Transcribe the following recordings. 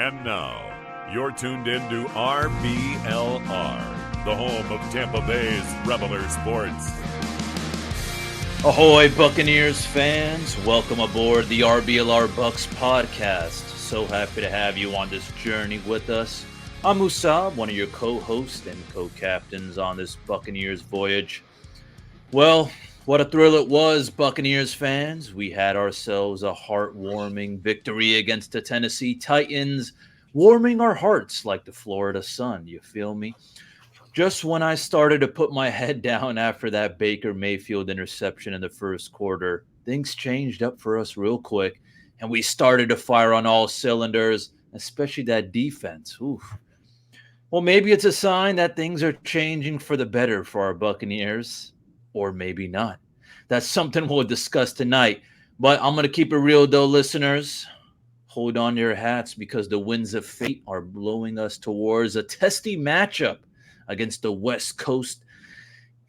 And now, you're tuned in to RBLR, the home of Tampa Bay's RBLR Sports. Ahoy, Buccaneers fans. Welcome aboard the RBLR Bucs podcast. So happy to have you on this journey with us. I'm Musab, one of your co-hosts and co-captains on this Buccaneers voyage. Well, what a thrill it was, Buccaneers fans. We had ourselves a heartwarming victory against the Tennessee Titans, warming our hearts like the Florida sun, you feel me? Just when I started to put my head down after that Baker Mayfield interception in the first quarter, things changed up for us real quick, and we started to fire on all cylinders, especially that defense. Oof. Well, maybe it's a sign that things are changing for the better for our Buccaneers, or maybe not. That's something we'll discuss tonight. But I'm going to keep it real, though, listeners. Hold on to your hats because the winds of fate are blowing us towards a testy matchup against the West Coast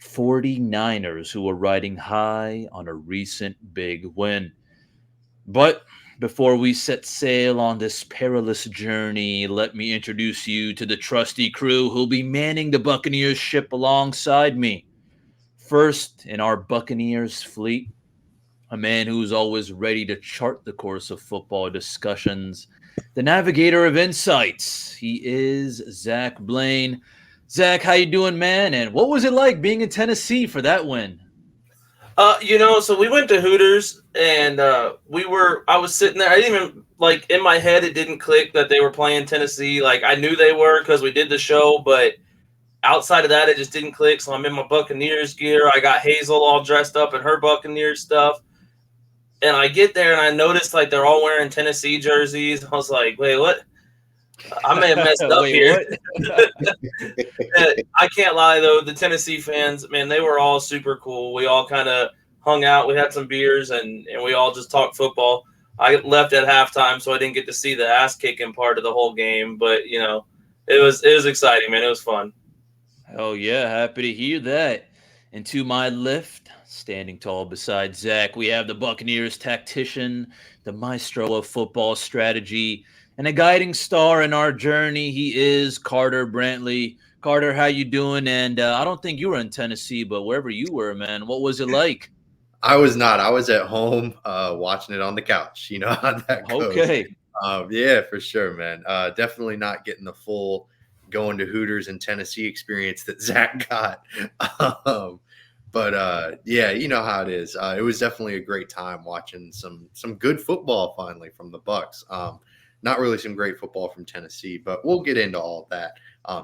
49ers, who are riding high on a recent big win. But before we set sail on this perilous journey, let me introduce you to the trusty crew who'll be manning the Buccaneers ship alongside me. First in our Buccaneers fleet, a man who's always ready to chart the course of football discussions, the navigator of insights. He is Zach Blaine. Zach, how you doing, man? And what was it like being in Tennessee for that win? So we went to Hooters and I was sitting there. I didn't even, in my head, it didn't click that they were playing Tennessee. I knew they were because we did the show, but outside of that, it just didn't click. So I'm in my Buccaneers gear. I got Hazel all dressed up in her Buccaneers stuff. And I get there and I noticed they're all wearing Tennessee jerseys. I was like, wait, what? I may have messed up here. I can't lie, though. The Tennessee fans, man, they were all super cool. We all kind of hung out. We had some beers, and we all just talked football. I left at halftime, so I didn't get to see the ass-kicking part of the whole game. But, it was exciting, man. It was fun. Oh, yeah. Happy to hear that. And to my left, standing tall beside Zach, we have the Buccaneers tactician, the maestro of football strategy, and a guiding star in our journey. He is Carter Brantley. Carter, how you doing? And I don't think you were in Tennessee, but wherever you were, man, what was it like? I was not. I was at home watching it on the couch. You know how that goes. Okay. Yeah, for sure, man. Definitely not getting the full going to Hooters in Tennessee experience that Zach got. But yeah, you know how it is. It was definitely a great time watching some good football finally from the Bucs. Not really some great football from Tennessee, but we'll get into all of that.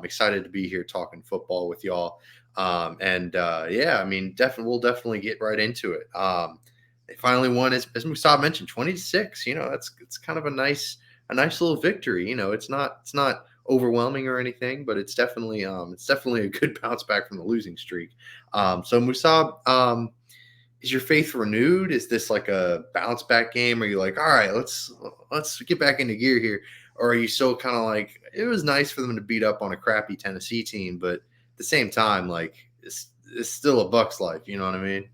Excited to be here talking football with y'all. Yeah, I mean, we'll definitely get right into it. They finally won, as Musab mentioned, 20-6. It's kind of a nice little victory. It's not overwhelming or anything, but it's definitely a good bounce back from the losing streak. So Musab, is your faith renewed? Is this like a bounce back game? Are you like, all right, let's get back into gear here? Or are you so kind of like, it was nice for them to beat up on a crappy Tennessee team, but at the same time, it's still a Bucs life. You know what I mean?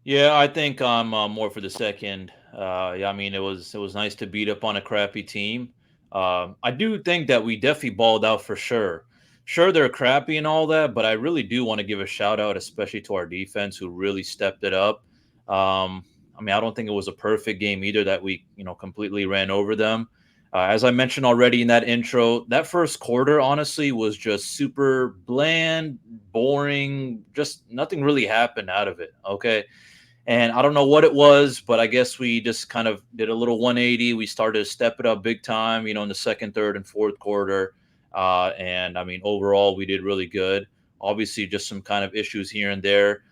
Yeah, I think I'm more for the second. Yeah, I mean, it was nice to beat up on a crappy team. I do think that we definitely balled out for sure. Sure, they're crappy and all that, but I really do want to give a shout out, especially to our defense, who really stepped it up. I mean, I don't think it was a perfect game either that we, completely ran over them. As I mentioned already in that intro, that first quarter, honestly, was just super bland, boring, just nothing really happened out of it. Okay. And I don't know what it was, but I guess we just kind of did a little 180. We started to step it up big time, in the second, third, and fourth quarter. And I mean, overall, we did really good. Obviously, just some kind of issues here and there,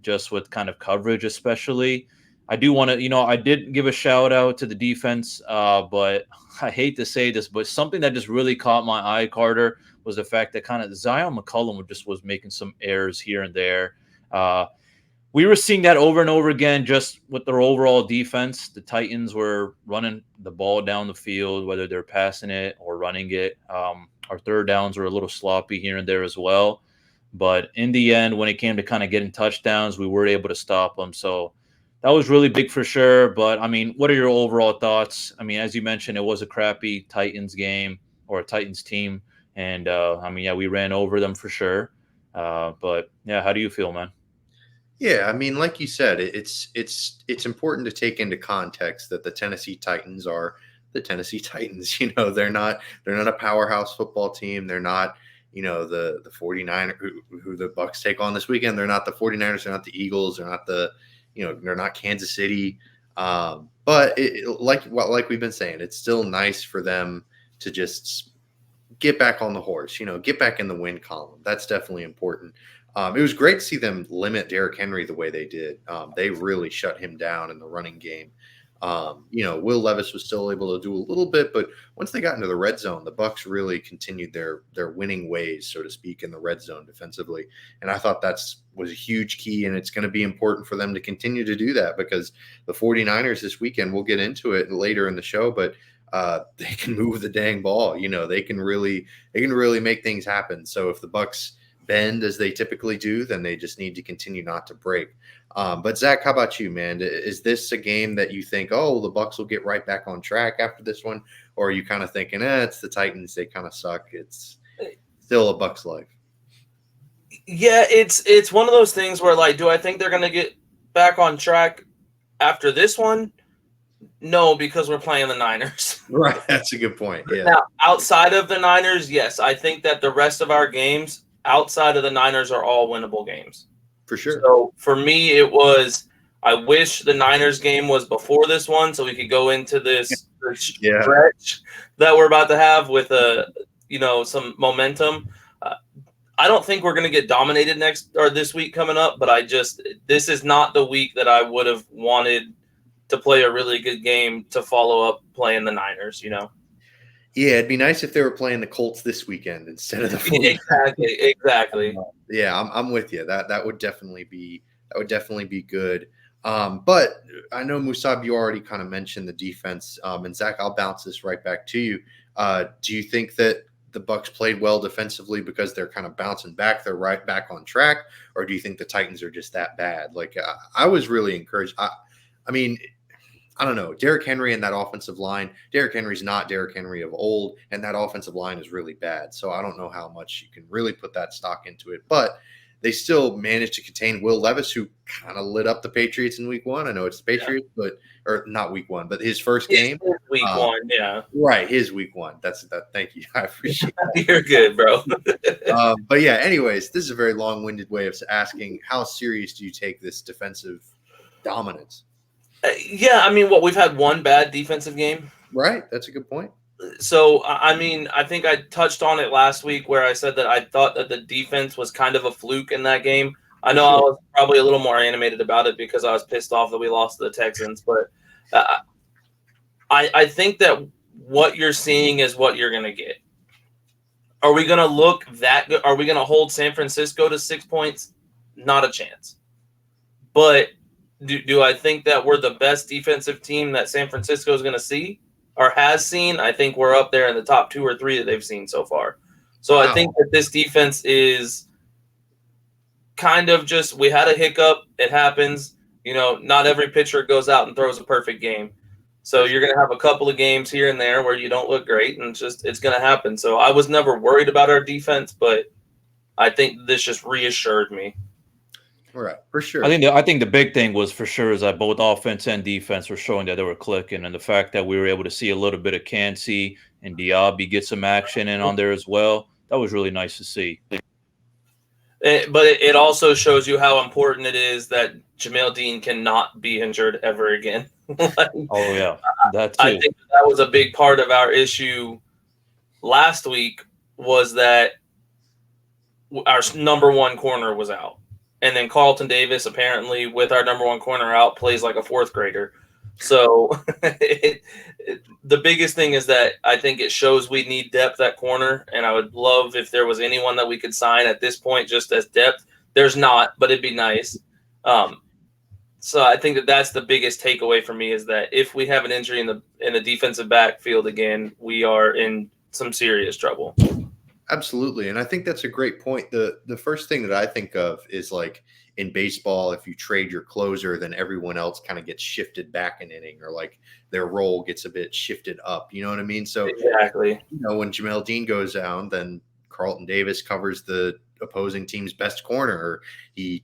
just with kind of coverage, especially. I do want to, I did give a shout out to the defense, but I hate to say this, but something that just really caught my eye, Carter, was the fact that kind of Zion McCollum just was making some errors here and there. We were seeing that over and over again just with their overall defense. The Titans were running the ball down the field, whether they're passing it or running it. Our third downs were a little sloppy here and there as well. But in the end, when it came to kind of getting touchdowns, we were able to stop them. So That was really big for sure. But I mean, what are your overall thoughts? I mean, as you mentioned, it was a crappy Titans game or a Titans team, and I mean, yeah, we ran over them for sure. But yeah, how do you feel, man? Yeah, I mean, like you said, it's important to take into context that the Tennessee Titans are the Tennessee Titans. They're not a powerhouse football team. They're not, the 49 who the Bucs take on this weekend. They're not the 49ers, they're not the Eagles, they're not Kansas City. But like we've been saying, it's still nice for them to just get back on the horse, get back in the win column. That's definitely important. It was great to see them limit Derrick Henry the way they did. They really shut him down in the running game. Will Levis was still able to do a little bit, but once they got into the red zone, the Bucs really continued their winning ways, so to speak, in the red zone defensively. And I thought was a huge key, and it's going to be important for them to continue to do that because the 49ers this weekend, we'll get into it later in the show, but they can move the dang ball. They can really make things happen. So if the Bucs bend as they typically do, then they just need to continue not to break. But Zach, how about you, man? Is this a game that you think, oh, the Bucs will get right back on track after this one? Or are you kind of thinking, it's the Titans, they kind of suck. It's still a Bucs life. Yeah, it's one of those things where, like, do I think they're going to get back on track after this one? No, because we're playing the Niners. Right, that's a good point. Yeah. Now, outside of the Niners, yes, I think that the rest of our games outside of the Niners are all winnable games. For sure. So for me, it was, I wish the Niners game was before this one so we could go into this stretch that we're about to have with some momentum. I don't think we're going to get dominated this week coming up, but this is not the week that I would have wanted to play a really good game to follow up playing the Niners, Yeah, it'd be nice if they were playing the Colts this weekend instead of the 49ers. Exactly. Yeah, I'm with you. That would definitely be good. But I know, Musab, you already kind of mentioned the defense. And Zach, I'll bounce this right back to you. Do you think that the Bucs played well defensively because they're kind of bouncing back, they're right back on track, or do you think the Titans are just that bad? Like, I was really encouraged. I mean, I don't know. Derrick Henry and that offensive line. Derrick Henry's not Derrick Henry of old, and that offensive line is really bad. So I don't know how much you can really put that stock into it. But they still managed to contain Will Levis, who kind of lit up the Patriots in week one. I know it's the Patriots, or not week one, but his first game. Week one, yeah. Right, his week one. That's that. Thank you. I appreciate that. You're good, bro. But yeah, anyways, this is a very long-winded way of asking, how serious do you take this defensive dominance? Yeah, I mean, we've had one bad defensive game. Right, that's a good point. So, I mean, I think I touched on it last week where I said that I thought that the defense was kind of a fluke in that game. I know I was probably a little more animated about it because I was pissed off that we lost to the Texans, but I think that what you're seeing is what you're going to get. Are we going to look that good? Are we going to hold San Francisco to 6 points? Not a chance. But do I think that we're the best defensive team that San Francisco is going to see or has seen? I think we're up there in the top 2 or 3 that they've seen so far. So I think that this defense is kind of just, we had a hiccup. It happens. Not every pitcher goes out and throws a perfect game. So you're going to have a couple of games here and there where you don't look great, and it's going to happen. So I was never worried about our defense, but I think this just reassured me. Right, for sure. I think the big thing was for sure is that both offense and defense were showing that they were clicking, and the fact that we were able to see a little bit of Kancey and Diaby get some action in on there as well. That was really nice to see. But it also shows you how important it is that Jamel Dean cannot be injured ever again. Oh yeah, that too. I think that was a big part of our issue last week, was that our number one corner was out. And then Carlton Davis, apparently, with our number one corner out, plays like a 4th grader. So the biggest thing is that I think it shows we need depth at corner, and I would love if there was anyone that we could sign at this point just as depth. There's not, but it'd be nice. So I think that's the biggest takeaway for me, is that if we have an injury in the defensive backfield again, we are in some serious trouble. Absolutely. And I think that's a great point. The first thing that I think of is like in baseball, if you trade your closer, then everyone else kind of gets shifted back an inning or like their role gets a bit shifted up. You know what I mean? So, Exactly. when Jamel Dean goes down, then Carlton Davis covers the opposing team's best corner. Or it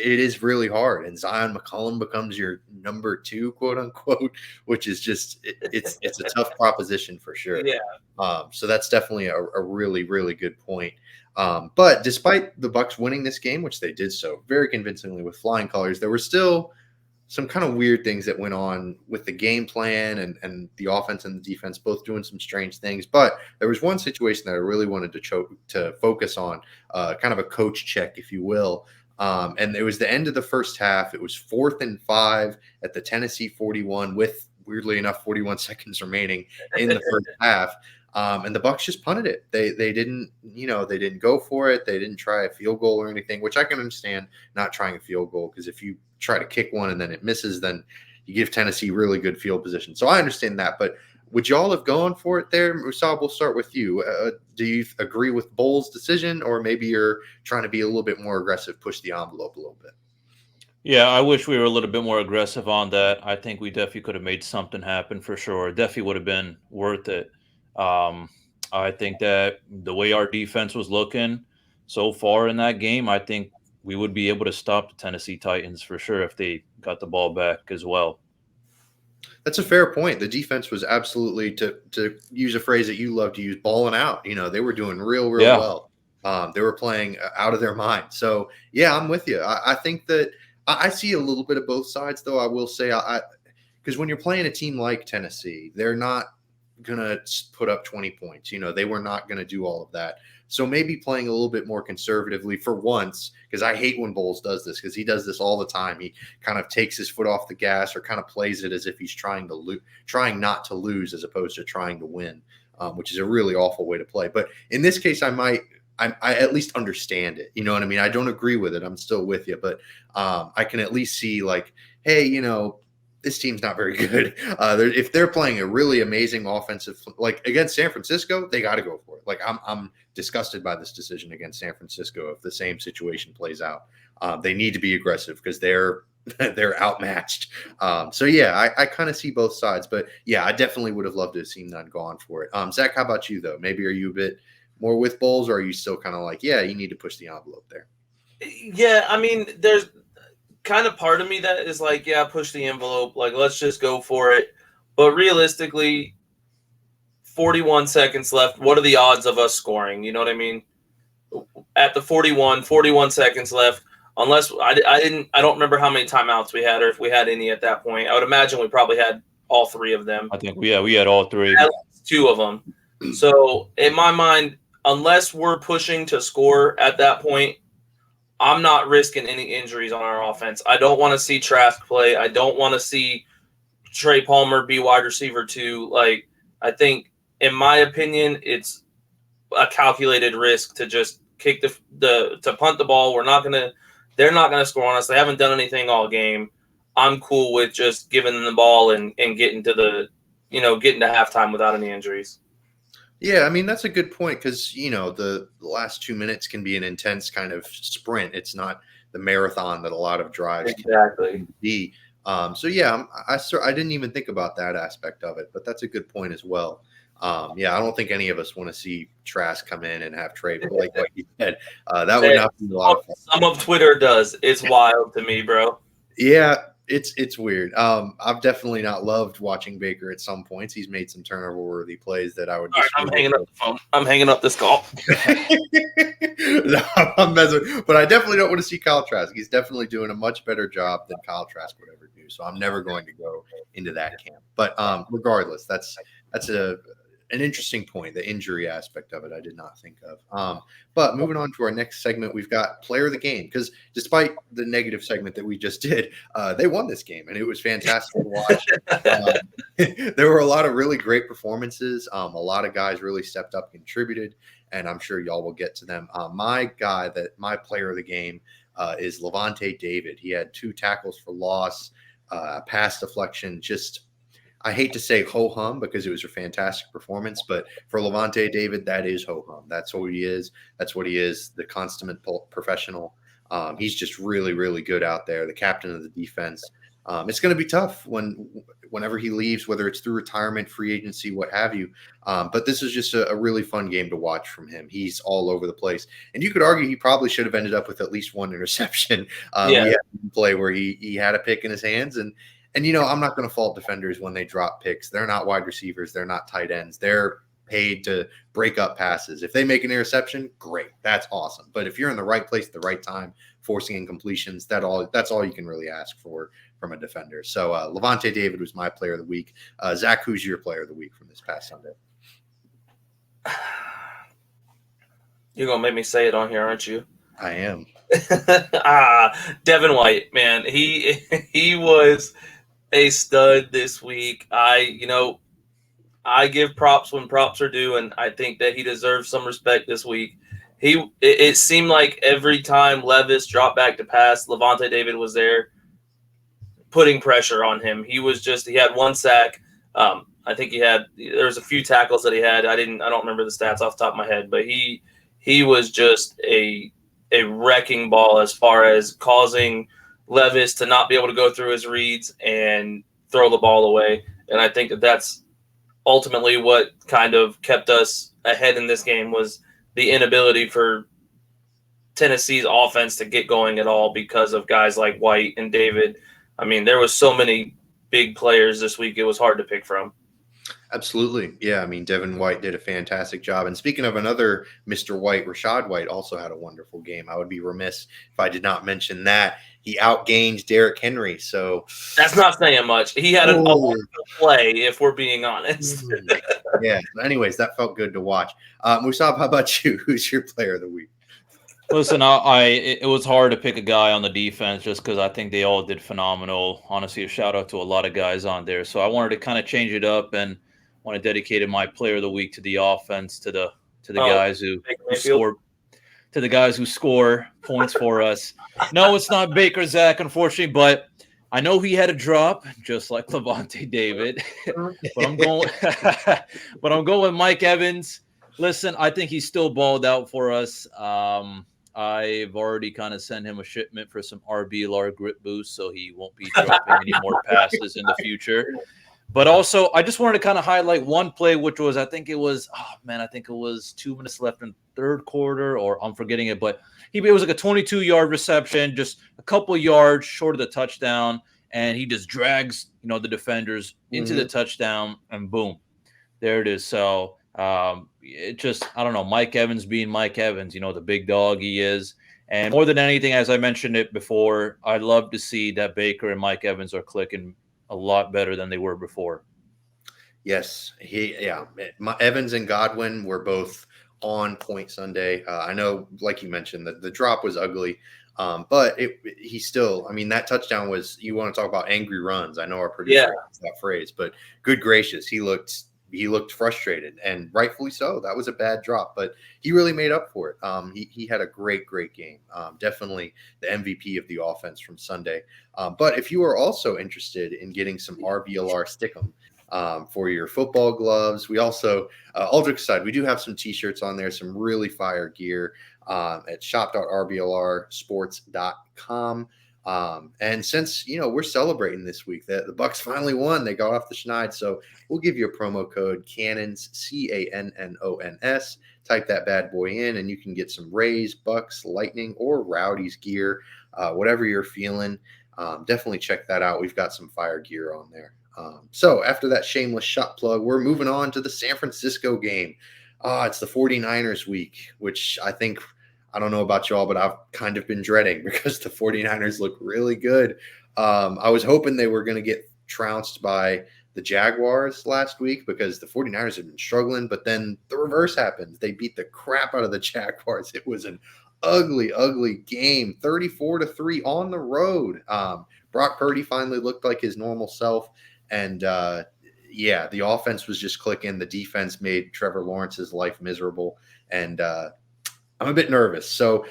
is really hard. And Zion McCollum becomes your number 2, quote unquote, which is just it's a tough proposition for sure. Yeah. So that's definitely a really, really good point. But despite the Bucs winning this game, which they did so very convincingly with flying colors, there were still some kind of weird things that went on with the game plan and the offense and the defense both doing some strange things. But there was one situation that I really wanted to focus on, kind of a coach check, if you will. And it was the end of the first half. It was 4th and 5 at the Tennessee 41 with, weirdly enough, 41 seconds remaining in the first half. And the Bucs just punted it. They didn't go for it. They didn't try a field goal or anything, which I can understand not trying a field goal, because if you try to kick one and then it misses, then you give Tennessee really good field position. So I understand that. But would y'all have gone for it there? Musab, we'll start with you. Do you agree with Bowles' decision, or maybe you're trying to be a little bit more aggressive, push the envelope a little bit? Yeah, I wish we were a little bit more aggressive on that. I think we definitely could have made something happen for sure. It definitely would have been worth it. I think that the way our defense was looking so far in that game, I think we would be able to stop the Tennessee Titans for sure if they got the ball back as well. That's a fair point. The defense was absolutely, to use a phrase that you love to use, balling out. They were doing real well. They were playing out of their mind. So, yeah, I'm with you. I think that I see a little bit of both sides, though. I will say, because when you're playing a team like Tennessee, they're not going to put up 20 points. They were not going to do all of that. So maybe playing a little bit more conservatively for once, because I hate when Bowles does this, because he does this all the time. He kind of takes his foot off the gas or kind of plays it as if he's trying not to lose as opposed to trying to win, which is a really awful way to play. But in this case, I at least understand it. You know what I mean? I don't agree with it. I'm still with you, but I can at least see like, hey, this team's not very good. If they're playing a really amazing offensive, like against San Francisco, they got to go for it. Like I'm disgusted by this decision against San Francisco. If the same situation plays out, they need to be aggressive because they're outmatched. So yeah, I kind of see both sides, but yeah, I definitely would have loved to have seen them gone for it. Zach, how about you though? Maybe are you a bit more with Bowles, or are you still kind of like, yeah, you need to push the envelope there? Yeah, I mean, there's kind of part of me that is like, yeah, push the envelope. Like, let's just go for it. But realistically, 41 seconds left. What are the odds of us scoring? You know what I mean? At the 41 seconds left. Unless I don't remember how many timeouts we had or if we had any at that point. I would imagine we probably had all 3 of them. I think we had all 3. At least 2 of them. So in my mind, unless we're pushing to score at that point, I'm not risking any injuries on our offense. I don't want to see Trask play. I don't want to see Trey Palmer be wide receiver 2. Like, I think, in my opinion, it's a calculated risk to just kick to punt the ball. They're not gonna score on us. They haven't done anything all game. I'm cool with just giving them the ball and getting to getting to halftime without any injuries. Yeah, I mean, that's a good point because, the last 2 minutes can be an intense kind of sprint. It's not the marathon that a lot of drives Exactly. can be. So, yeah, I didn't even think about that aspect of it, but that's a good point as well. Yeah, I don't think any of us want to see Trask come in and have Trey, but like you said, that would not be a lot of fun. Some of Twitter does. It's wild to me, bro. Yeah, it's weird. I've definitely not loved watching Baker at some points. He's made some turnover-worthy plays that I would. All right, I'm hanging up the phone. I'm hanging up this call. No, I'm messing. But I definitely don't want to see Kyle Trask. He's definitely doing a much better job than Kyle Trask would ever do. So I'm never going to go into that camp. But regardless, that's an interesting point, the injury aspect of it I did not think of. But moving on to our next segment, we've got player of the game, because despite the negative segment that we just did, they won this game, and it was fantastic to watch. There were a lot of really great performances. A lot of guys really stepped up, contributed, and I'm sure y'all will get to them. My player of the game is Lavonte David. He had 2 tackles for loss, pass deflection, just I hate to say ho-hum because it was a fantastic performance, but for Lavonte David, that is ho-hum. That's who he is. That's what he is, the consummate professional. He's just really, really good out there, the captain of the defense. It's going to be tough whenever he leaves, whether it's through retirement, free agency, what have you. But this is just a really fun game to watch from him. He's all over the place. And you could argue he probably should have ended up with at least one interception. We had a play where he had a pick in his hands. And I'm not going to fault defenders when they drop picks. They're not wide receivers. They're not tight ends. They're paid to break up passes. If they make an interception, great. That's awesome. But if you're in the right place at the right time, forcing incompletions, that's all you can really ask for from a defender. So Lavonte David was my player of the week. Zach, who's your player of the week from this past Sunday? You're going to make me say it on here, aren't you? I am. Devin White, man. He was a stud this week. I give props when props are due, and I think that he deserves some respect this week. It seemed like every time Levis dropped back to pass, Lavonte David was there putting pressure on him. He had one sack. I think there was a few tackles that he had. I don't remember the stats off the top of my head, but he was just a wrecking ball as far as causing Levis to not be able to go through his reads and throw the ball away. And I think that's ultimately what kind of kept us ahead in this game, was the inability for Tennessee's offense to get going at all because of guys like White and David. I mean, there was so many big players this week, it was hard to pick from. Absolutely. Yeah, I mean, Devin White did a fantastic job. And speaking of another Mr. White, Rashad White also had a wonderful game. I would be remiss if I did not mention that. He outgained Derrick Henry. So that's not saying much. He had a wonderful play, if we're being honest. Yeah. Anyways, that felt good to watch. Musab, how about you? Who's your player of the week? Listen, it was hard to pick a guy on the defense just because I think they all did phenomenal. Honestly, a shout out to a lot of guys on there. So I wanted to kind of change it up and want to dedicate my player of the week to the offense, to the guys who score, to the guys who score points for us. No, it's not Baker, Zach, unfortunately, but I know he had a drop just like Lavonte David. but I'm going with Mike Evans. Listen, I think he's still balled out for us. I've already kind of sent him a shipment for some RBLR grip boost, so he won't be dropping any more passes in the future. But also, I just wanted to kind of highlight one play, which was, I think it was 2 minutes left in third quarter, or I'm forgetting it, but it was like a 22-yard reception, just a couple yards short of the touchdown, and he just drags, the defenders into the touchdown, and boom, there it is. So it just, I don't know, Mike Evans being Mike Evans, the big dog he is. And more than anything, as I mentioned it before, I'd love to see that Baker and Mike Evans are clicking a lot better than they were before. Yes, Evans and Godwin were both on point Sunday. I know, like you mentioned, that the drop was ugly, but he still, that touchdown was, you want to talk about angry runs. I know our producer used that phrase, but good gracious, he looked frustrated, and rightfully so. That was a bad drop, but he really made up for it. He had a great game. Definitely the MVP of the offense from Sunday. But if you are also interested in getting some RBLR Stickum for your football gloves, we also, all jokes aside, we do have some t-shirts on there, some really fire gear at shop.rblrsports.com. And since, we're celebrating this week that the Bucs finally won, they got off the schneid. So we'll give you a promo code Cannons, CANNONS. Type that bad boy in and you can get some Rays, Bucs, Lightning, or Rowdies gear, whatever you're feeling. Definitely check that out. We've got some fire gear on there. So after that shameless shot plug, we're moving on to the San Francisco game. It's the 49ers week, which I don't know about y'all, but I've kind of been dreading because the 49ers look really good. I was hoping they were going to get trounced by the Jaguars last week because the 49ers have been struggling, but then the reverse happened. They beat the crap out of the Jaguars. It was an ugly game, 34-3 on the road. Brock Purdy finally looked like his normal self. And the offense was just clicking. The defense made Trevor Lawrence's life miserable. And I'm a bit nervous. So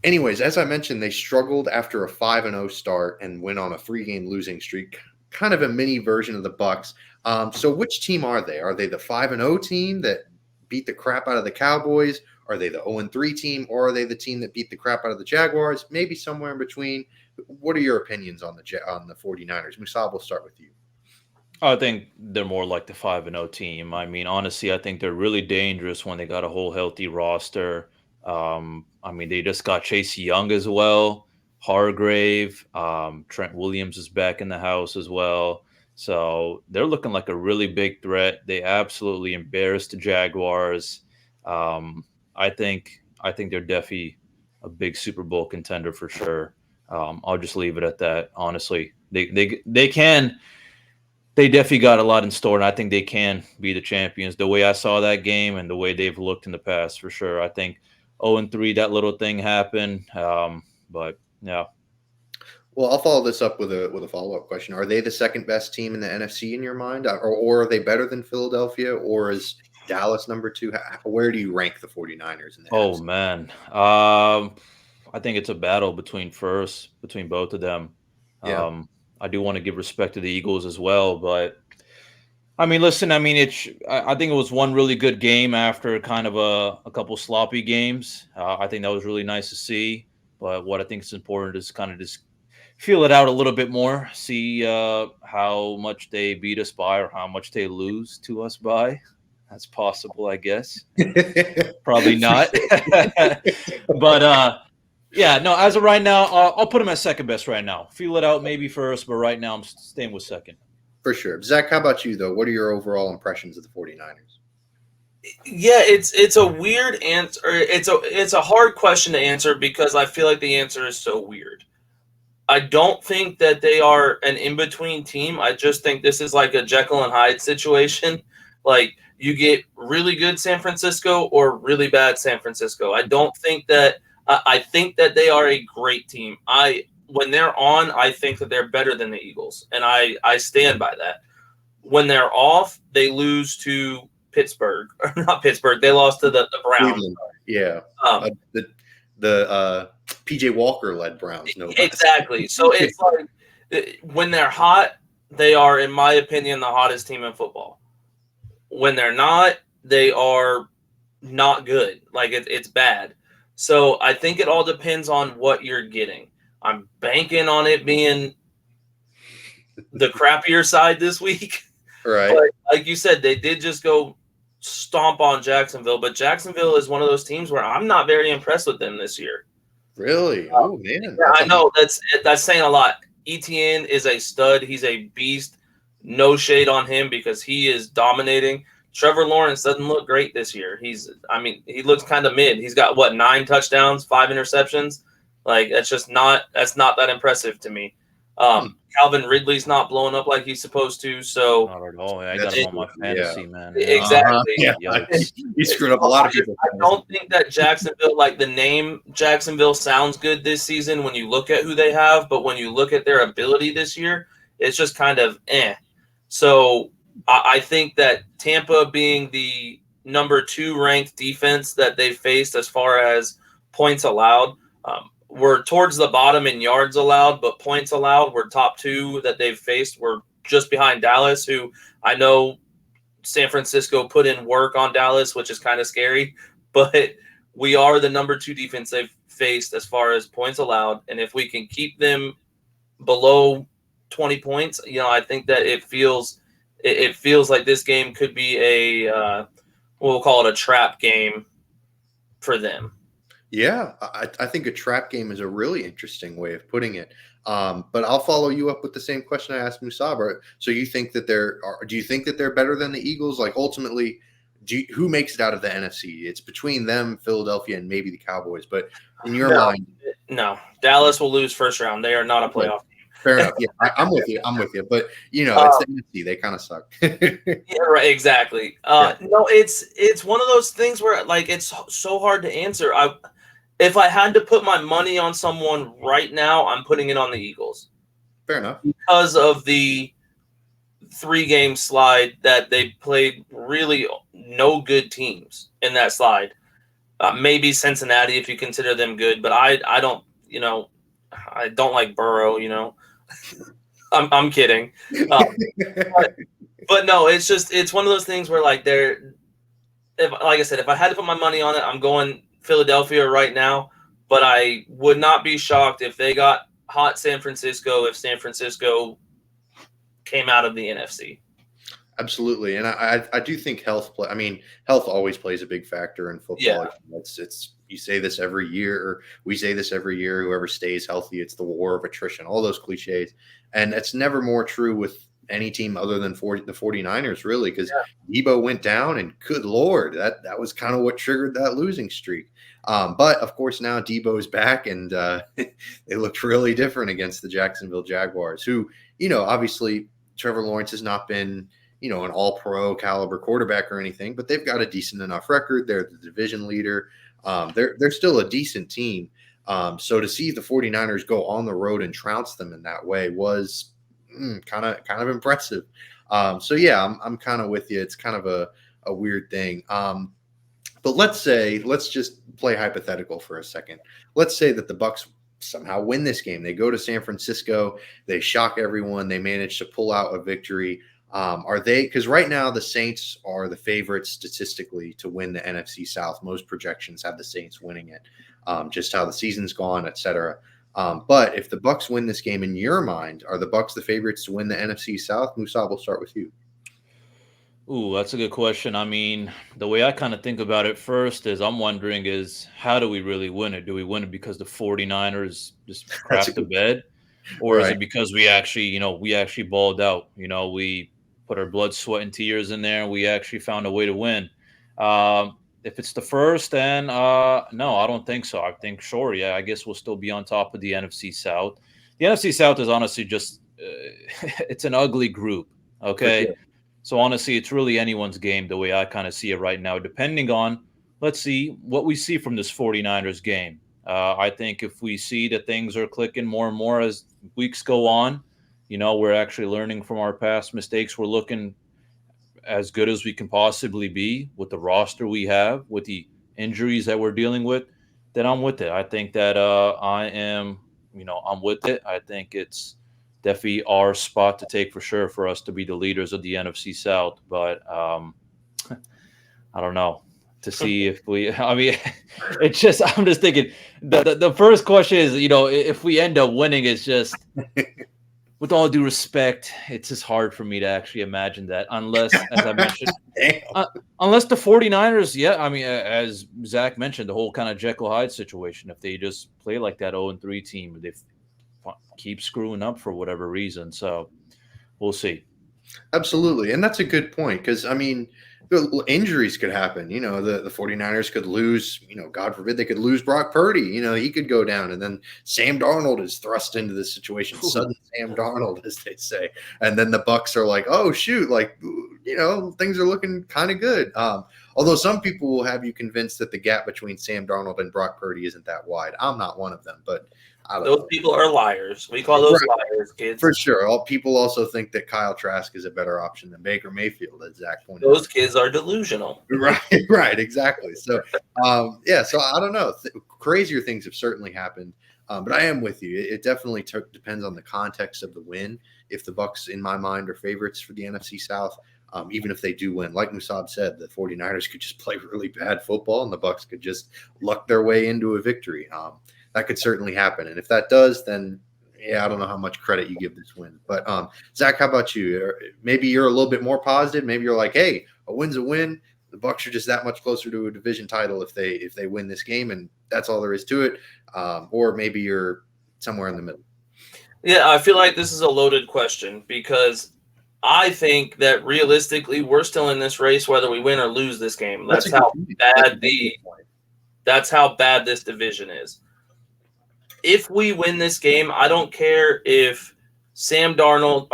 anyways, as I mentioned, they struggled after a 5-0 start and went on a 3-game losing streak. kind of a mini version of the Bucs. So which team are they? Are they the 5-0 team that beat the crap out of the Cowboys? Are they the 0-3 team, or are they the team that beat the crap out of the Jaguars? Maybe somewhere in between. What are your opinions on the 49ers? Musab, we'll start with you. I think they're more like the 5-0 team. I mean, honestly, I think they're really dangerous when they got a whole healthy roster. I mean, they just got Chase Young as well, Hargrave, Trent Williams is back in the house as well. So they're looking like a really big threat. They absolutely embarrassed the Jaguars. Um, I think they're definitely a big Super Bowl contender for sure. I'll just leave it at that. Honestly, they can. They definitely got a lot in store, and I think they can be the champions. The way I saw that game and the way they've looked in the past, for sure. I think 0-3, that little thing happened, but yeah. Well, I'll follow this up with a follow-up question. Are they the second best team in the NFC in your mind, or are they better than Philadelphia, or is Dallas number 2? Where do you rank the 49ers in the Oh NFC? man, I think it's a battle between both of them. Yeah. I do want to give respect to the Eagles as well, but I mean, listen, I mean, I think it was one really good game after kind of a couple sloppy games. I think that was really nice to see. But what I think is important is kind of just feel it out a little bit more, see how much they beat us by or how much they lose to us by. That's possible, I guess. Probably not. But yeah, no, as of right now, I'll put them at second best right now. Feel it out maybe first, but right now I'm staying with second. For sure. Zach, how about you, though? What are your overall impressions of the 49ers? Yeah, it's a weird answer. It's a hard question to answer because I feel like the answer is so weird. I don't think that they are an in-between team. I just think this is like a Jekyll and Hyde situation. Like you get really good San Francisco or really bad San Francisco. I don't think that I think that they are a great team. When they're on, I think that they're better than the Eagles, and I stand by that. When they're off, they lose to Pittsburgh, or not Pittsburgh. They lost to the Browns. Cleveland. Yeah. The PJ Walker led Browns. No, exactly. So it's like when they're hot, they are, in my opinion, the hottest team in football. When they're not, they are not good. Like it's bad. So I think it all depends on what you're getting. I'm banking on it being the crappier side this week. Right. But like you said, they did just go stomp on Jacksonville. But Jacksonville is one of those teams where I'm not very impressed with them this year. Really? Oh, man. Yeah, I know that's saying a lot. ETN is a stud. He's a beast. No shade on him because he is dominating. Trevor Lawrence doesn't look great this year. He looks kind of mid. He's got 9 touchdowns, 5 interceptions. Like that's not that impressive to me. Calvin Ridley's not blowing up like he's supposed to. So not at all. I got him on my fantasy, man. Exactly. He screwed up a lot of people. I don't think that Jacksonville, like the name Jacksonville, sounds good this season when you look at who they have, but when you look at their ability this year, it's just kind of eh. So I think that Tampa being the number 2 ranked defense that they've faced as far as points allowed, we're towards the bottom in yards allowed, but points allowed, we're top 2 that they've faced. We're just behind Dallas, who I know San Francisco put in work on Dallas, which is kind of scary, but we are the number 2 defense they've faced as far as points allowed. And if we can keep them below 20 points, I think that it feels like this game could be we'll call it a trap game for them. Yeah, I think a trap game is a really interesting way of putting it. But I'll follow you up with the same question I asked Musab. So you think that do you think that they're better than the Eagles? Like ultimately, who makes it out of the NFC? It's between them, Philadelphia, and maybe the Cowboys. But in your mind, no, Dallas will lose first round. They are not a playoff team. Fair enough. Yeah, I'm with you. But it's the NFC. They kind of suck. Yeah, right. Exactly. No, it's one of those things where like it's so hard to answer. If I had to put my money on someone right now, I'm putting it on the Eagles. Fair enough. Because of the 3-game slide that they played really no good teams in that slide. Maybe Cincinnati if you consider them good, but I don't, I don't like Burrow, I'm kidding. But no, it's one of those things where like like I said, if I had to put my money on it, I'm going Philadelphia right now. But I would not be shocked if they got hot San Francisco if San Francisco came out of the NFC. Absolutely, and I do think health always plays a big factor in football. Yeah. It's you say this every year, or we say this every year. Whoever stays healthy, it's the war of attrition. All those cliches, and it's never more true with any team other than the 49ers, really, because Debo went down, and good Lord, that was kind of what triggered that losing streak. But of course now Debo's back, and they looked really different against the Jacksonville Jaguars, who, obviously Trevor Lawrence has not been, an all-pro caliber quarterback or anything, but they've got a decent enough record. They're the division leader. They're still a decent team. So to see the 49ers go on the road and trounce them in that way was kind of impressive. So yeah, I'm kind of with you. It's kind of a weird thing. But let's just play hypothetical for a second. Let's say that the Bucs somehow win this game. They go to San Francisco. They shock everyone. They manage to pull out a victory. Because right now the Saints are the favorites statistically to win the NFC South. Most projections have the Saints winning it, just how the season's gone, etc. But if the Bucs win this game, in your mind, are the Bucs the favorites to win the NFC South? Musab, we'll start with you. Ooh, that's a good question. I mean, the way I kind of think about it first is I'm wondering how do we really win it? Do we win it because the 49ers just crap the bed? Or is it because we actually balled out? We put our blood, sweat, and tears in there, and we actually found a way to win. If it's the first, then no, I don't think so. I think, sure, yeah, I guess we'll still be on top of the NFC South. The NFC South is honestly just it's an ugly group, okay? Sure. So honestly, it's really anyone's game the way I kind of see it right now, depending on, let's see, what we see from this 49ers game. I think if we see that things are clicking more and more as weeks go on, we're actually learning from our past mistakes. We're looking as good as we can possibly be with the roster we have, with the injuries that we're dealing with, then I'm with it. I think that I'm with it. I think it's definitely our spot to take for sure for us to be the leaders of the NFC South. But I don't know. To see if I'm just thinking the first question is, if we end up winning, it's just, with all due respect, it's just hard for me to actually imagine that unless, as I mentioned, unless the 49ers, as Zach mentioned, the whole kind of Jekyll Hyde situation, if they just play like that 0-3 team, they keep screwing up for whatever reason. So we'll see. Absolutely. And that's a good point because, injuries could happen. The 49ers could lose, God forbid they could lose Brock Purdy. He could go down, and then Sam Darnold is thrust into this situation. Sudden Sam Darnold, as they say. And then the Bucs are like, oh, shoot, things are looking kind of good. Although some people will have you convinced that the gap between Sam Darnold and Brock Purdy isn't that wide. I'm not one of them, but those people are liars. We call those liars, kids. For sure. People also think that Kyle Trask is a better option than Baker Mayfield, as Zach pointed out. Those kids are delusional. Right, exactly. So, so I don't know. Crazier things have certainly happened, but I am with you. It definitely depends on the context of the win. If the Bucs, in my mind, are favorites for the NFC South, even if they do win, like Musab said, the 49ers could just play really bad football, and the Bucs could just luck their way into a victory. That could certainly happen. And if that does, then, I don't know how much credit you give this win. But, Zach, how about you? Maybe you're a little bit more positive. Maybe you're like, hey, a win's a win. The Bucs are just that much closer to a division title if they win this game, and that's all there is to it. Or maybe you're somewhere in the middle. Yeah, I feel like this is a loaded question because I think that realistically we're still in this race whether we win or lose this game. That's how bad this division is. If we win this game, I don't care if Sam Darnold,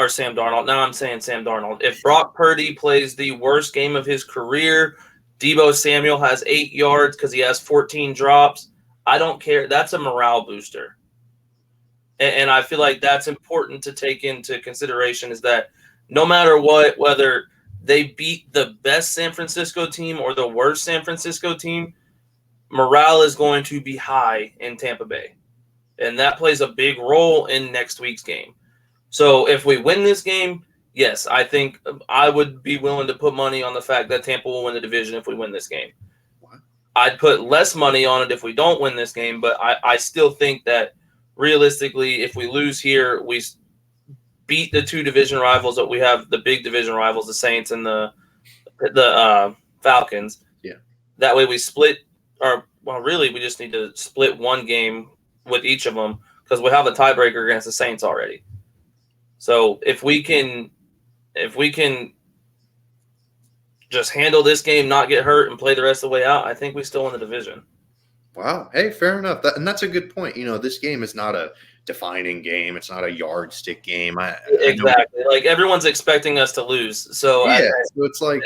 now I'm saying Sam Darnold, if Brock Purdy plays the worst game of his career, Deebo Samuel has 8 yards because he has 14 drops, I don't care. That's a morale booster. And I feel like that's important to take into consideration is that no matter what, whether they beat the best San Francisco team or the worst San Francisco team, morale is going to be high in Tampa Bay. And that plays a big role in next week's game. So if we win this game, yes, I think I would be willing to put money on the fact that Tampa will win the division if we win this game. What? I'd put less money on it if we don't win this game, but I still think that realistically, if we lose here, we beat the two division rivals that we have, the big division rivals, the Saints and the Falcons. Yeah. That way we split, or well, really we just need to split one game with each of them because we have a tiebreaker against the Saints already. So if we can just handle this game, not get hurt, and play the rest of the way out, I think we still win the division. Wow. Hey, fair enough. And that's a good point. This game is not a defining game. It's not a yardstick game. Exactly. Like everyone's expecting us to lose. So yeah. So it's like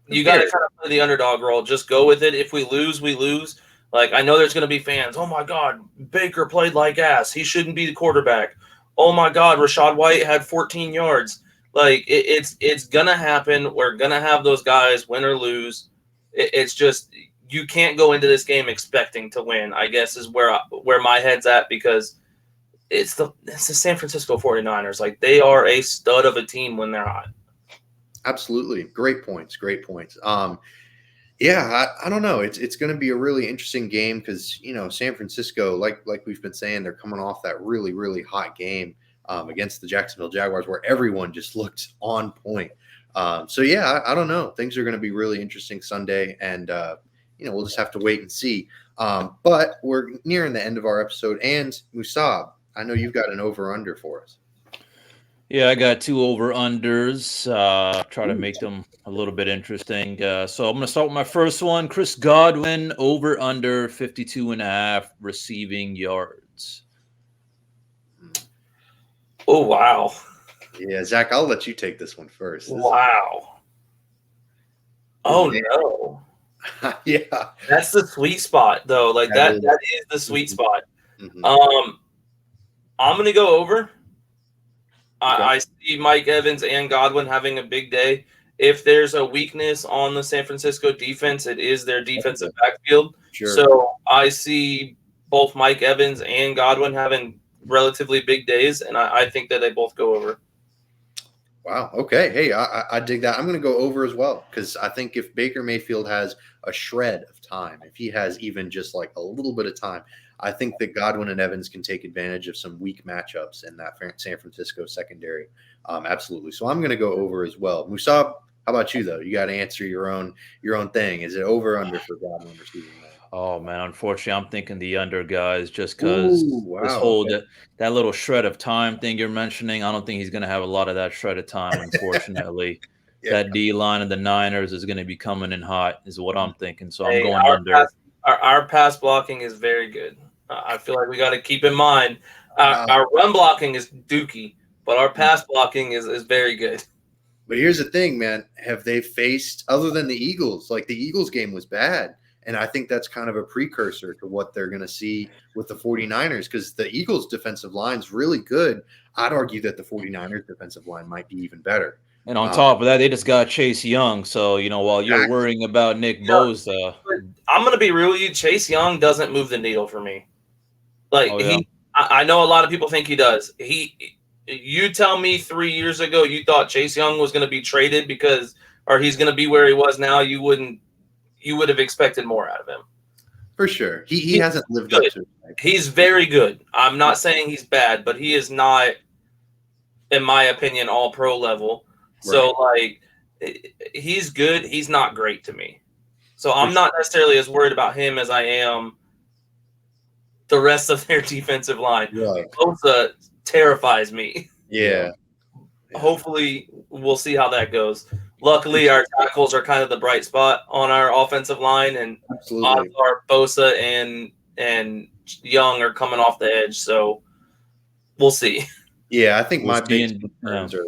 you got to kind of play the underdog role. Just go with it. If we lose, we lose. Like I know there's going to be fans. Oh my God, Baker played like ass. He shouldn't be the quarterback. Oh my God, Rachaad White had 14 yards. Like it's gonna happen. We're gonna have those guys win or lose. It's just you can't go into this game expecting to win. I guess is where my head's at because it's the San Francisco 49ers. Like they are a stud of a team when they're hot. Absolutely, great points. Yeah, I don't know. It's going to be a really interesting game because San Francisco, like we've been saying, they're coming off that really really hot game against the Jacksonville Jaguars where everyone just looked on point. So yeah, I don't know. Things are going to be really interesting Sunday, and we'll just have to wait and see. But we're nearing the end of our episode, and Musab, I know you've got an over/under for us. Yeah, I got two over-unders. Try to make them a little bit interesting. So I'm going to start with my first one. Chris Godwin, over/under 52.5 receiving yards. Oh, wow. Yeah, Zach, I'll let you take this one first. Wow. Oh, no. Yeah. That's the sweet spot, though. Like that is the sweet spot. Mm-hmm. I'm going to go over. Okay. I see Mike Evans and Godwin having a big day. If there's a weakness on the San Francisco defense, it is their defensive backfield. Sure. So I see both Mike Evans and Godwin having relatively big days, and I think that they both go over. Wow. Okay. Hey, I dig that. I'm going to go over as well because I think if Baker Mayfield has a shred of time, if he has even just like a little bit of time, I think that Godwin and Evans can take advantage of some weak matchups in that San Francisco secondary. Absolutely. So I'm going to go over as well. Musab, how about you though? You got to answer your own thing. Is it over or under for Godwin receiving that? Oh man, unfortunately, I'm thinking the under, guys, just because this whole that little shred of time thing you're mentioning. I don't think he's going to have a lot of that shred of time. Unfortunately, That D line of the Niners is going to be coming in hot, is what I'm thinking. So I'm going under. Our pass blocking is very good. I feel like we got to keep in mind our run blocking is dookie, but our pass blocking is very good. But here's the thing, man. Have they faced, other than the Eagles, like the Eagles game was bad. And I think that's kind of a precursor to what they're going to see with the 49ers because the Eagles' defensive line is really good. I'd argue that the 49ers' defensive line might be even better. And on top of that, they just got Chase Young. So, while you're worrying about Nick Bosa. I'm going to be real with you. Chase Young doesn't move the needle for me. Like, I know a lot of people think he does. You tell me 3 years ago you thought Chase Young was going to be traded or he's going to be where he was now, you would have expected more out of him. For sure. He hasn't lived up to it. He's very good. I'm not saying he's bad, but he is not, in my opinion, all pro level. Right. So, he's good. He's not great to me. So I'm not necessarily as worried about him as I am the rest of their defensive line. Right. Bosa terrifies me. Yeah. Hopefully, we'll see how that goes. Luckily, our tackles are kind of the bright spot on our offensive line, and odds are Bosa and Young are coming off the edge. So we'll see. Yeah, I think my big concerns are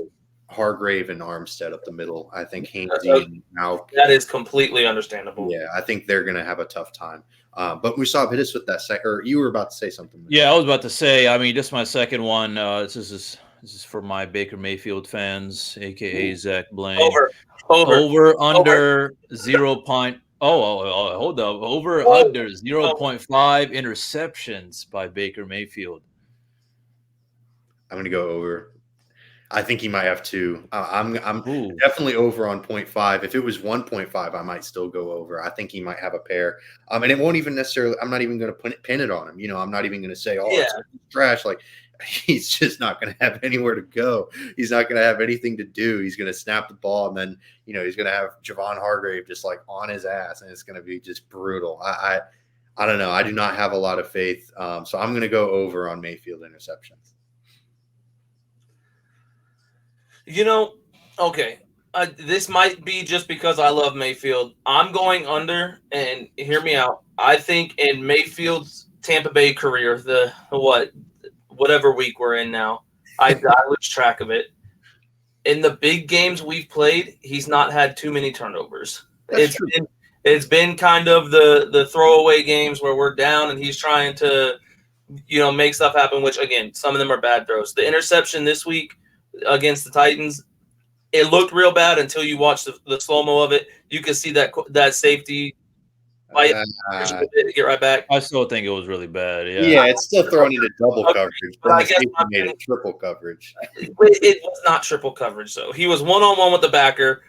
Hargrave and Armstead up the middle. I think Hainsey now. That is completely understandable. Yeah, I think they're going to have a tough time. But Musab, hit us with that. Or you were about to say something. Yeah, I was about to say. I mean, just my second one. This is for my Baker Mayfield fans, aka Zach Blaine. Over under 0. Hold up. Over under 0.5 interceptions by Baker Mayfield. I'm going to go over. I think he might have 2. I'm Ooh. definitely over on 0.5. If it was 1.5, I might still go over. I think he might have a pair. And it won't even necessarily. I'm not even going to pin it on him. I'm not even going to say, "Oh, Yeah. it's trash." Like he's just not going to have anywhere to go. He's not going to have anything to do. He's going to snap the ball, and then he's going to have Javon Hargrave just like on his ass, and it's going to be just brutal. I don't know. I do not have a lot of faith. So I'm going to go over on Mayfield interceptions. Okay. This might be just because I love Mayfield. I'm going under, and hear me out. I think in Mayfield's Tampa Bay career, whatever week we're in now, I lose track of it. In the big games we've played, he's not had too many turnovers. It's been kind of the throwaway games where we're down and he's trying to, make stuff happen, which, again, some of them are bad throws. The interception this week against the Titans, it looked real bad until you watch the slow-mo of it. You can see that safety fight, get right back. I still think it was really bad. Yeah, it's still thrown into double coverage, but I guess he made it triple coverage. It was not triple coverage, though. He was one-on-one with the backer.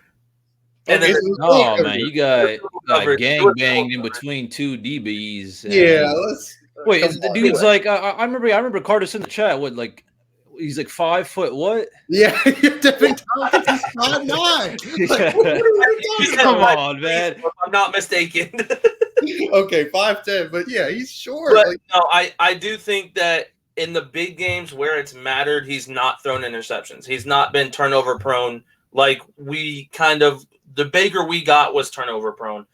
And then man, you got gang banged in between 2 DBs. Yeah, wait, the dude's like I remember Carter's in the chat. What, like, he's like 5 foot what? Yeah, Devin Tompkins is 5'9". Like, come on, man. If I'm not mistaken. Okay, 5'10", but yeah, he's short. But no, I do think that in the big games where it's mattered, he's not thrown interceptions. He's not been turnover prone. Like the Baker we got was turnover prone,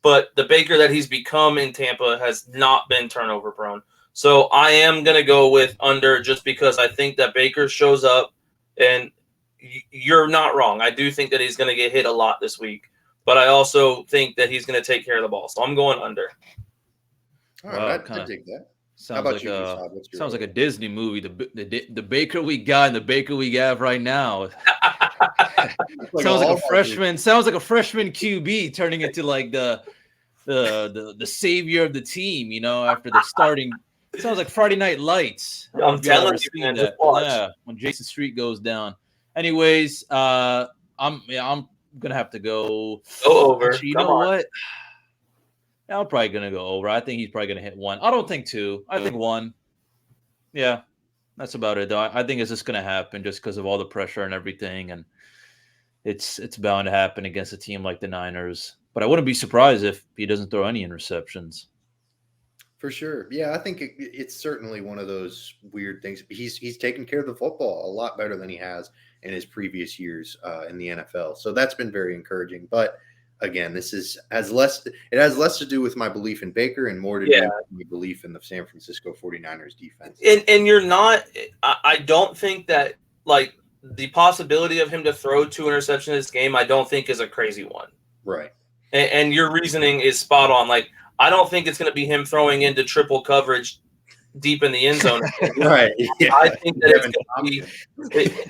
but the Baker that he's become in Tampa has not been turnover prone. So I am going to go with under just because I think that Baker shows up, and you're not wrong. I do think that he's going to get hit a lot this week, but I also think that he's going to take care of the ball. So I'm going under. All right, I dig that. Sounds like a Disney movie. The Baker we got and the Baker we have right now. Sounds like a freshman QB turning into like the savior of the team. After the starting. It sounds like Friday Night Lights. I'm telling you, man, just watch. Yeah, when Jason Street goes down. Anyways, I'm gonna have to go over. Actually, you know what? I'm probably gonna go over. I think he's probably gonna hit 1. I don't think 2. I think 1. Yeah, that's about it, though. I think it's just gonna happen just because of all the pressure and everything, and it's bound to happen against a team like the Niners. But I wouldn't be surprised if he doesn't throw any interceptions. For sure. Yeah, I think it's certainly one of those weird things. He's taken care of the football a lot better than he has in his previous years in the NFL. So that's been very encouraging. But again, has less to do with my belief in Baker and more to do with my belief in the San Francisco 49ers defense. And you're not – I don't think that, like, the possibility of him to throw 2 interceptions in this game I don't think is a crazy one. Right. And your reasoning is spot on. Like, I don't think it's going to be him throwing into triple coverage deep in the end zone. Right. Yeah. I think that it's going to be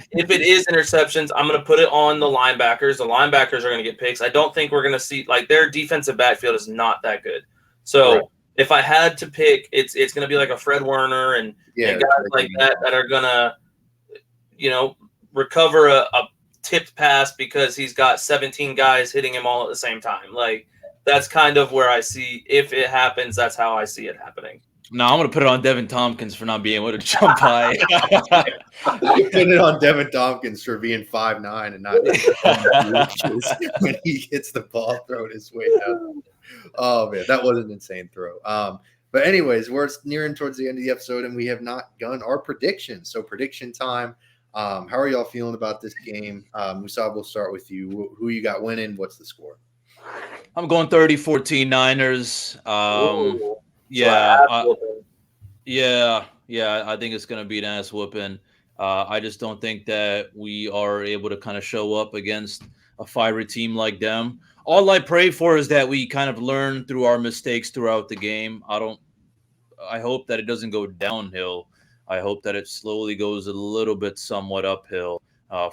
– if it is interceptions, I'm going to put it on the linebackers. The linebackers are going to get picks. I don't think we're going to see – like, their defensive backfield is not that good. So if I had to pick, it's going to be like a Fred Warner and guys like that are going to, recover a tipped pass because he's got 17 guys hitting him all at the same time. Like, that's kind of where I see, if it happens, that's how I see it happening. No, I'm going to put it on Devin Tompkins for not being able to jump high. Put it on Devin Tompkins for being 5'9" and not when he gets the ball thrown his way down. Oh, man, that was an insane throw. But anyways, we're nearing towards the end of the episode, and we have not done our predictions. So prediction time. How are y'all feeling about this game? Musab, we'll start with you. Who you got winning? What's the score? I'm going 30-14 Niners. Yeah, I think it's going to be an ass whooping. I just don't think that we are able to kind of show up against a fiery team like them. All I pray for is that we kind of learn through our mistakes throughout the game. I hope that it doesn't go downhill. I hope that it slowly goes a little bit somewhat uphill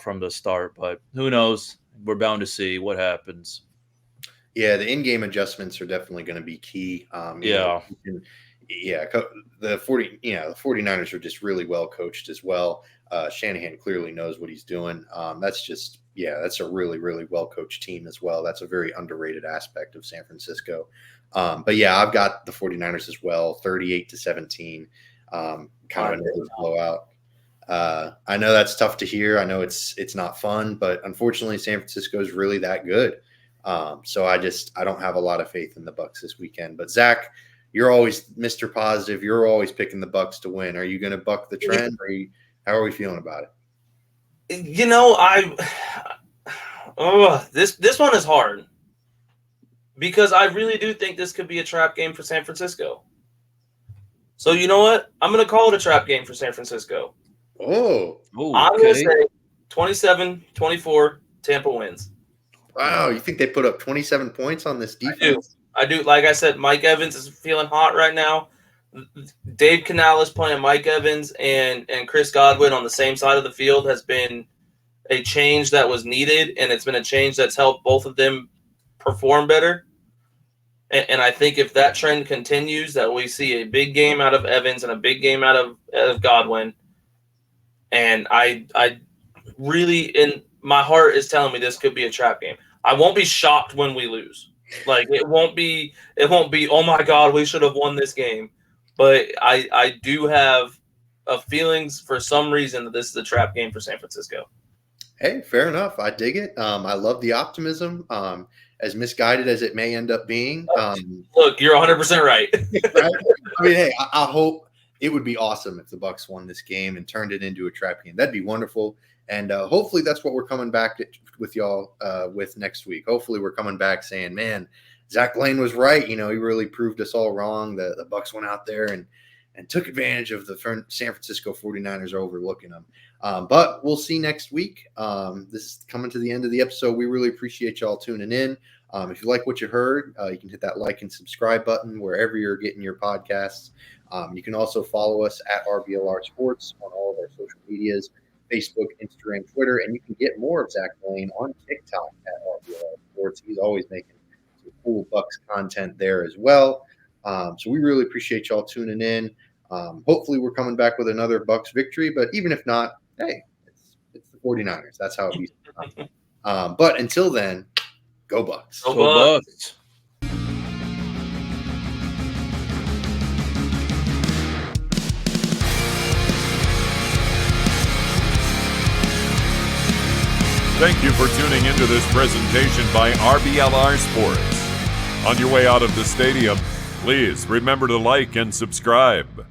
from the start. But who knows? We're bound to see what happens. Yeah, the in-game adjustments are definitely going to be key. The 49ers are just really well coached as well. Shanahan clearly knows what he's doing. That's a really, really well-coached team as well. That's a very underrated aspect of San Francisco. But yeah, I've got the 49ers as well, 38-17, kind of another blowout. I know that's tough to hear. I know it's not fun, but unfortunately, San Francisco is really that good. So I don't have a lot of faith in the Bucs this weekend. But Zach, you're always Mr. Positive. You're always picking the Bucs to win. Are you going to buck the trend, or how are we feeling about it? You know, this one is hard because I really do think this could be a trap game for San Francisco. So you know what? I'm going to call it a trap game for San Francisco. Oh, I'm going to say 27-24, Tampa wins. Wow, you think they put up 27 points on this defense? I do. Like I said, Mike Evans is feeling hot right now. Dave Canales playing Mike Evans and Chris Godwin on the same side of the field has been a change that was needed, and it's been a change that's helped both of them perform better. And I think if that trend continues, that we see a big game out of Evans and a big game out of Godwin. And I really, in my heart, is telling me this could be a trap game. I won't be shocked when we lose. Like it won't be, oh my God, we should have won this game. But I do have feelings for some reason that this is a trap game for San Francisco. Hey, fair enough. I dig it. I love the optimism. As misguided as it may end up being. Look, you're 100% right. Right? I mean, hey, I hope it would be awesome if the Bucs won this game and turned it into a trap game. That'd be wonderful. And hopefully that's what we're coming back with y'all with next week. Hopefully we're coming back saying, man, Zach Lane was right. You know, he really proved us all wrong. The Bucs went out there and took advantage of the San Francisco 49ers overlooking them. But we'll see next week. This is coming to the end of the episode. We really appreciate y'all tuning in. If you like what you heard, you can hit that like and subscribe button wherever you're getting your podcasts. You can also follow us at RBLR Sports on all of our social medias, Facebook, Instagram, Twitter, and you can get more of Zach Lane on TikTok at RBLR Sports. He's always making some cool Bucs content there as well. So we really appreciate y'all tuning in. Hopefully we're coming back with another Bucs victory, but even if not, hey, it's the 49ers. That's how it be. But until then, go Bucs. Go Bucs. Thank you for tuning into this presentation by RBLR Sports. On your way out of the stadium, please remember to like and subscribe.